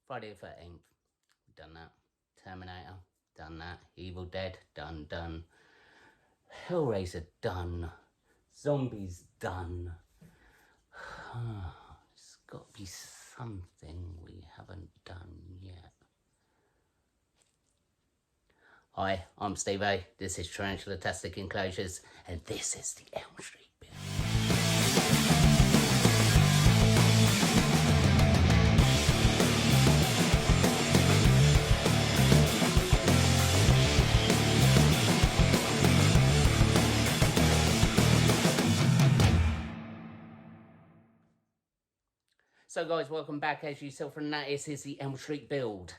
Friday the 13th, done that. Terminator, done that. Evil Dead, done. Hellraiser, done. Zombies, done. There's got to be something we haven't done yet. Hi, I'm Steve A. This is Tarantula Tastic Enclosures, and this is the Elm Street Build. So guys, welcome back. As you saw from that, this is the Elm Street build.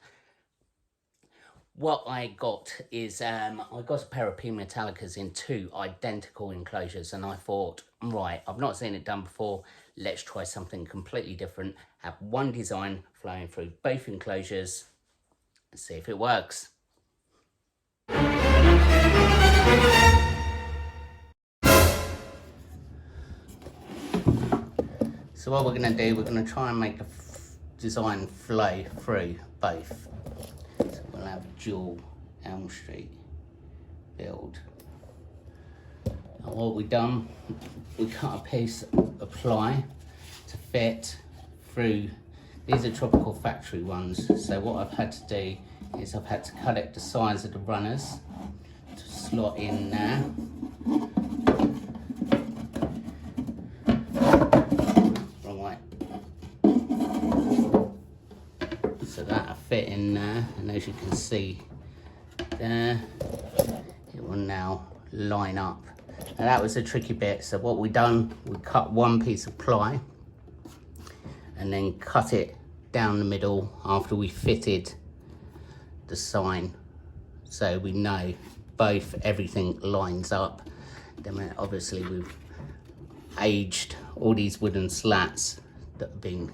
What I got is, I got a pair of P Metallicas in 2 identical enclosures, and I thought, right, I've not seen it done before, let's try something completely different, have one design flowing through both enclosures, and see if it works. So what we're going to do, we're going to try and make the design flow through both. So we'll have a dual Elm Street build. And what we've done, we cut a piece of ply to fit through. These are Tropical Factory ones. So what I've had to do is I've had to cut it the size of the runners to slot in there. So that'll fit in there, and as you can see there, it will now line up. Now that was a tricky bit, so what we done, we cut one piece of ply and then cut it down the middle after we fitted the sign, so we know everything lines up. Then obviously we've aged all these wooden slats that have been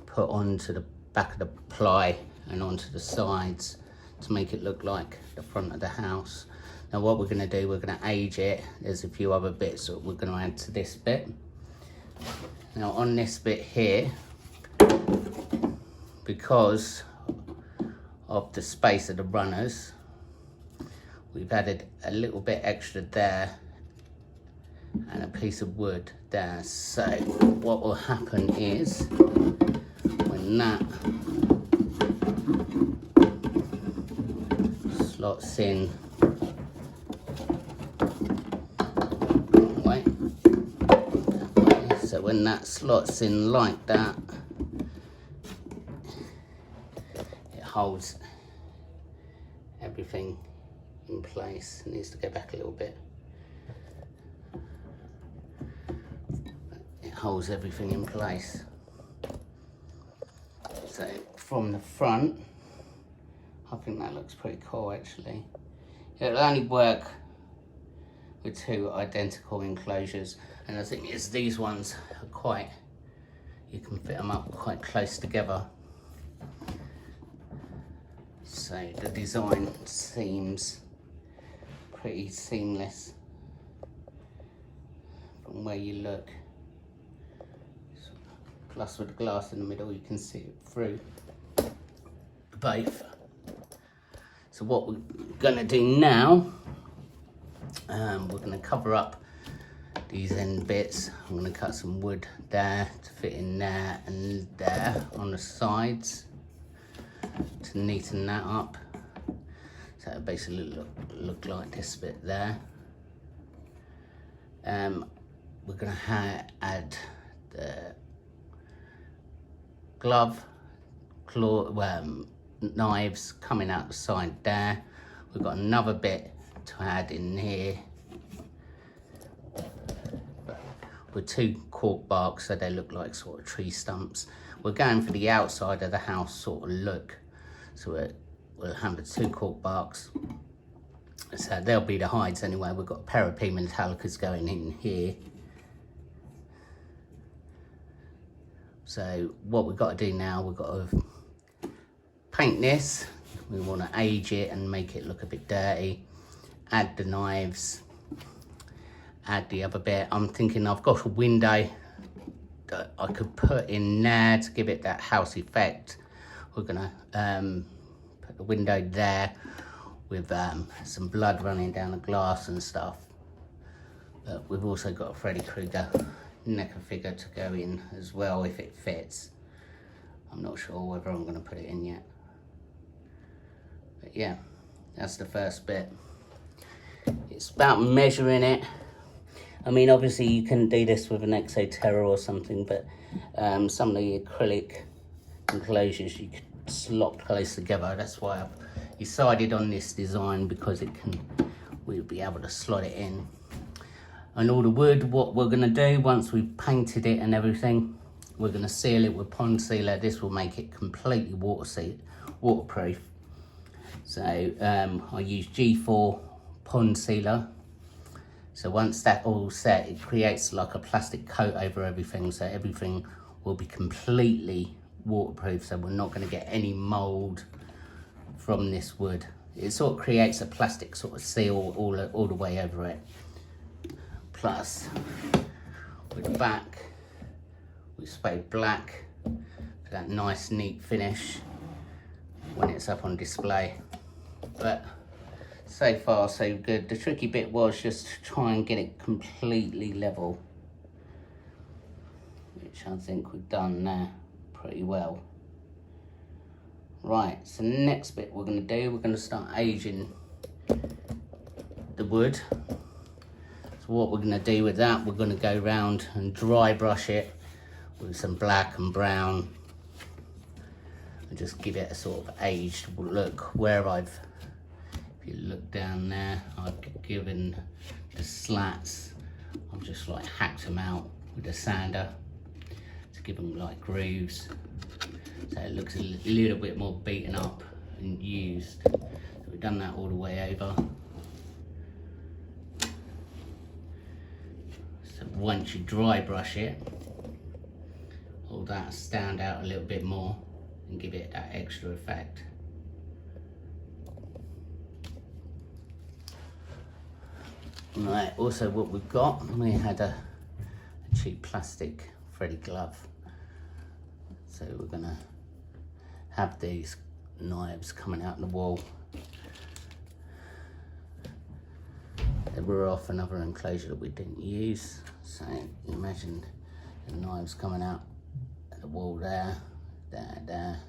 put onto the back of the ply and onto the sides to make it look like the front of the house. Now what we're going to do, we're going to age it. There's a few other bits that we're going to add to this bit. Now on this bit here, because of the space of the runners, we've added a little bit extra there and a piece of wood there. So what will happen is, when that slots in, so when that slots in like that, it holds everything in place. It needs to go back a little bit. It holds everything in place. So from the front, I think that looks pretty cool actually. It'll only work with 2 identical enclosures, and I think it's these ones are quite, you can fit them up quite close together. So the design seems pretty seamless from where you look. Plus with the glass in the middle, you can see it through both. So what we're gonna do now, we're gonna cover up these end bits. I'm gonna cut some wood there to fit in there and there on the sides to neaten that up. So it'll basically look like this bit there. We're gonna add the knives coming out the side there. We've got another bit to add in here with 2 cork barks, so they look like sort of tree stumps. We're going for the outside of the house sort of look, so we'll have the 2 cork barks. So they'll be the hides anyway. We've got a pair of P Metallicas going in here. So what we've got to do now, we've got to paint this. We want to age it and make it look a bit dirty. Add the knives, add the other bit. I'm thinking I've got a window that I could put in there to give it that house effect. we're gonna put the window there with some blood running down the glass and stuff. But we've also got a Freddy Krueger NECA figure to go in as well if it fits. I'm not sure whether I'm gonna put it in yet. But yeah, that's the first bit. It's about measuring it. I mean, obviously you can do this with an Exo Terror or something, but some of the acrylic enclosures you can slot close together. That's why I've decided on this design, because we'll be able to slot it in. And all the wood, what we're gonna do once we've painted it and everything, we're gonna seal it with pond sealer. This will make it completely waterproof. So I use G4 pond sealer. So once that's all set, it creates like a plastic coat over everything, so everything will be completely waterproof, so we're not going to get any mold from this wood. It sort of creates a plastic sort of seal all the way over it. Plus, with the back, we sprayed black for that nice neat finish when it's up on display. But so far so good. The tricky bit was just to try and get it completely level, which I think we've done there pretty well. Right, so the next bit we're going to do, we're going to start aging the wood. So what we're going to do with that, we're going to go round and dry brush it with some black and brown and just give it a sort of aged look. Where I've, if you look down there, I've given the slats, I've just like hacked them out with a sander to give them like grooves, so it looks a little bit more beaten up and used. So we've done that all the way over. So once you dry brush it, all that stand out a little bit more and give it that extra effect. Right, also what we've got, we had a cheap plastic Freddy glove. So we're gonna have these knives coming out the wall. They were off another enclosure that we didn't use. So imagine the knives coming out the wall there, there.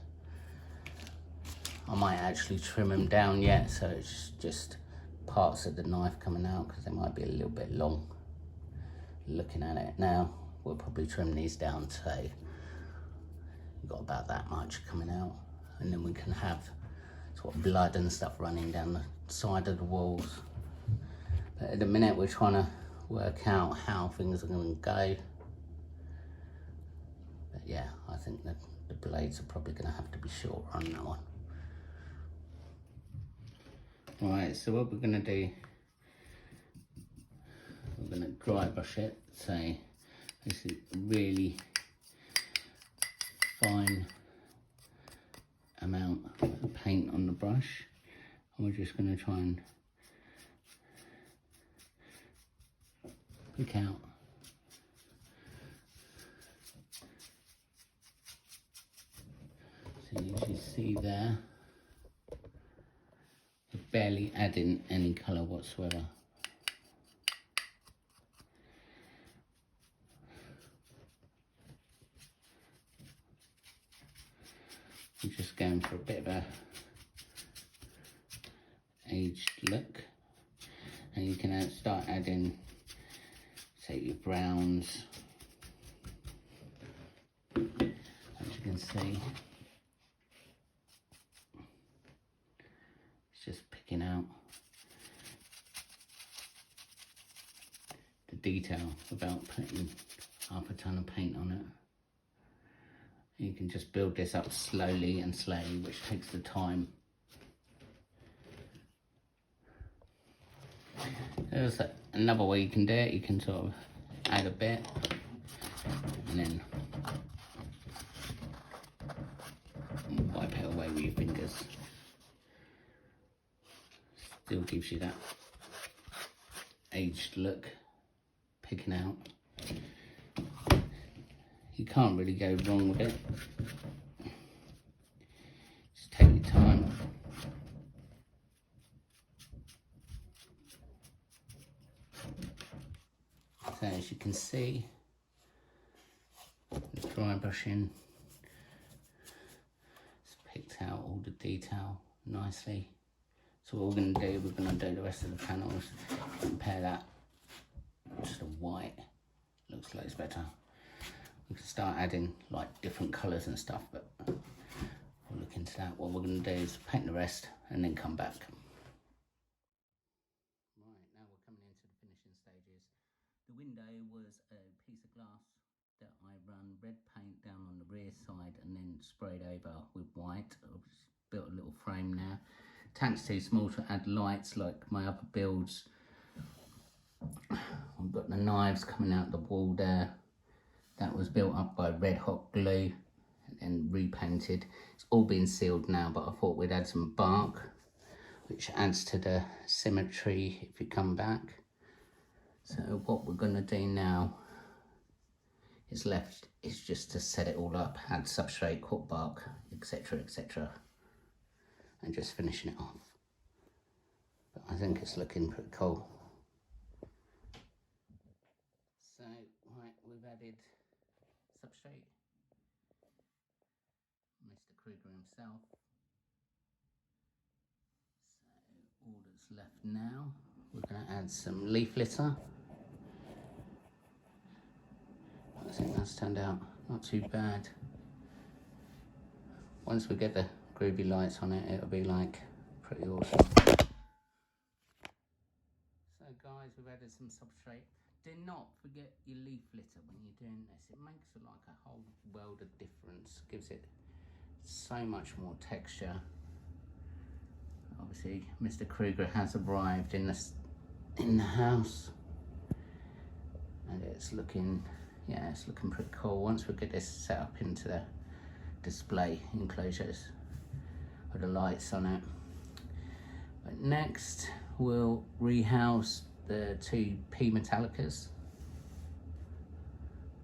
I might actually trim them down yet, so it's just parts of the knife coming out because they might be a little bit long. Looking at it now, we'll probably trim these down so we've got about that much coming out, and then we can have sort of blood and stuff running down the side of the walls. But at the minute we're trying to work out how things are going to go. But yeah, I think that the blades are probably going to have to be shorter on that one. Alright, so what we're going to do, we're going to dry brush it. So this is really fine amount of paint on the brush, and we're just going to try and pick out so you can see there, we're barely adding any colour whatsoever. We're just going for a bit of a aged look, and you can start adding, say, your browns. As you can see, it's just picking out the detail without putting half a ton of paint on it. You can just build this up slowly and slowly, which takes the time. There's another way you can do it. You can sort of add a bit and then wipe it away with your fingers. Still gives you that aged look, picking out. You can't really go wrong with it. can see, dry brushing, it's picked out all the detail nicely. So what we're going to do, we're going to do the rest of the panels, compare that to the white, looks like it's better. We can start adding like different colours and stuff, but we'll look into that. What we're going to do is paint the rest and then come back. Right, now we're coming into the finishing stages. The window was a piece of glass that I run red paint down on the rear side and then sprayed over with white. I've built a little frame now. Tank's too small to add lights like my upper builds. I've got the knives coming out the wall there. That was built up by red hot glue and repainted. It's all been sealed now, but I thought we'd add some bark, which adds to the symmetry if you come back. So what we're gonna do now is just to set it all up, add substrate, cut bark, etc, etc, and just finishing it off. But I think it's looking pretty cool. So, right, we've added substrate, Mr. Kruger himself. So all that's left now, we're going to add some leaf litter. I think that's turned out not too bad. Once we get the groovy lights on it, it'll be like pretty awesome. So guys, we've added some substrate. Do not forget your leaf litter when you're doing this. It makes like a whole world of difference. Gives it so much more texture. Obviously, Mr. Kruger has arrived in the house, and it's looking, yeah, it's looking pretty cool. Once we get this set up into the display enclosures with the lights on it. But next, we'll rehouse the two P Metallicas,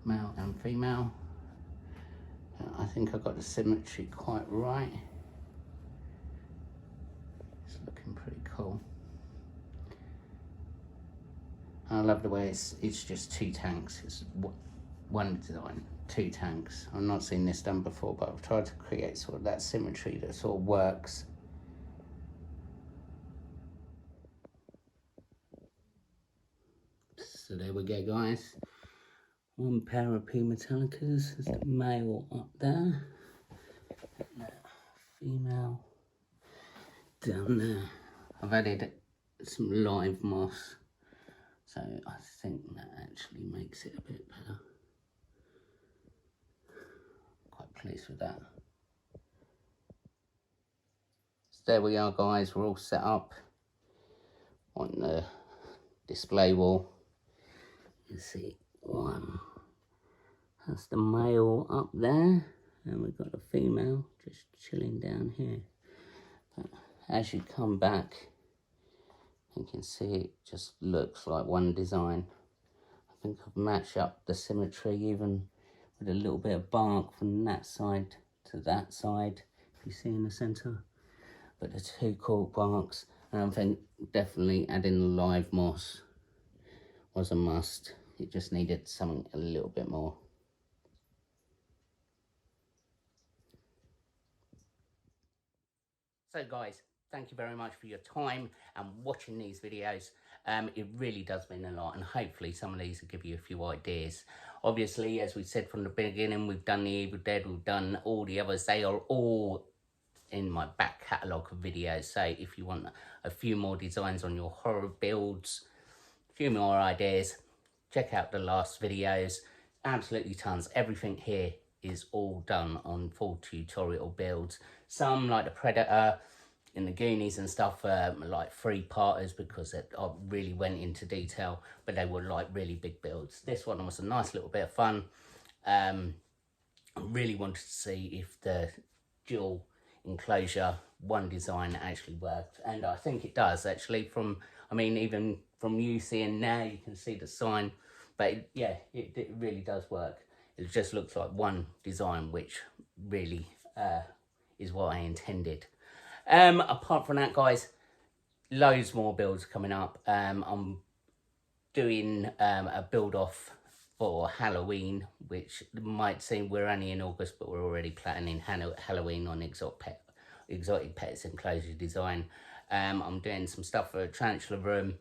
male and female. I think I got the symmetry quite right. It's looking pretty cool. I love the way it's just two tanks. It's one design, two tanks. I've not seen this done before, but I've tried to create sort of that symmetry that sort of works. So there we go, guys. One pair of P Metallicas. There's the male up there, and the female down there. I've added some live moss, so I think that actually makes it a bit better. Quite pleased with that. So there we are, guys. We're all set up on the display wall. You see one, that's the male up there, and we've got a female just chilling down here. But as you come back, you can see it just looks like one design. I think I've matched up the symmetry even with a little bit of bark from that side to that side, if you see in the centre. But the two cork barks, and I think definitely adding the live moss was a must. It just needed something a little bit more. So guys, thank you very much for your time and watching these videos. It really does mean a lot, and hopefully some of these will give you a few ideas. Obviously, as we said from the beginning, we've done the Evil Dead, we've done all the others. They are all in my back catalogue of videos. So if you want a few more designs on your horror builds, a few more ideas, check out the last videos. Absolutely tons. Everything here is all done on full tutorial builds. Some, like the Predator and the Goonies and stuff, like 3-parters, because I really went into detail, but they were like really big builds. This one was a nice little bit of fun. I really wanted to see if the dual enclosure one design actually worked, and I think it does actually. From, I mean, even from you seeing now, you can see the sign, but yeah, it really does work. It just looks like one design, which really is what I intended. Apart from that, guys, loads more builds coming up. I'm doing a build off for Halloween, which might seem we're only in August, but we're already planning Halloween on Exotic Pets Enclosure design. I'm doing some stuff for a tarantula room,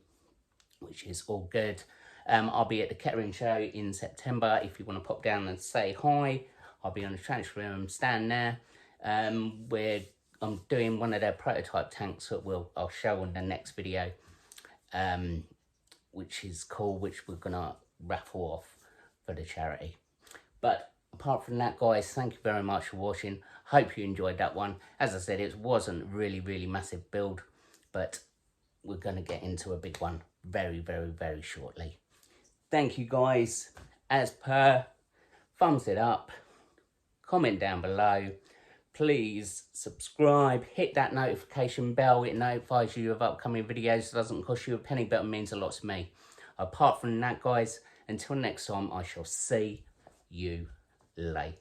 which is all good. I'll be at the Kettering show in September. If you want to pop down and say hi, I'll be on the tarantula room stand there. I'm doing one of their prototype tanks that I'll show in the next video, which is cool, which we're gonna raffle off for the charity. But apart from that, guys, thank you very much for watching. Hope you enjoyed that one. As I said, it wasn't really massive build, but we're gonna get into a big one very shortly. Thank you, guys. As per, thumbs it up, comment down below. Please subscribe, hit that notification bell. It notifies you of upcoming videos. It doesn't cost you a penny, but it means a lot to me. Apart from that, guys, until next time, I shall see you later.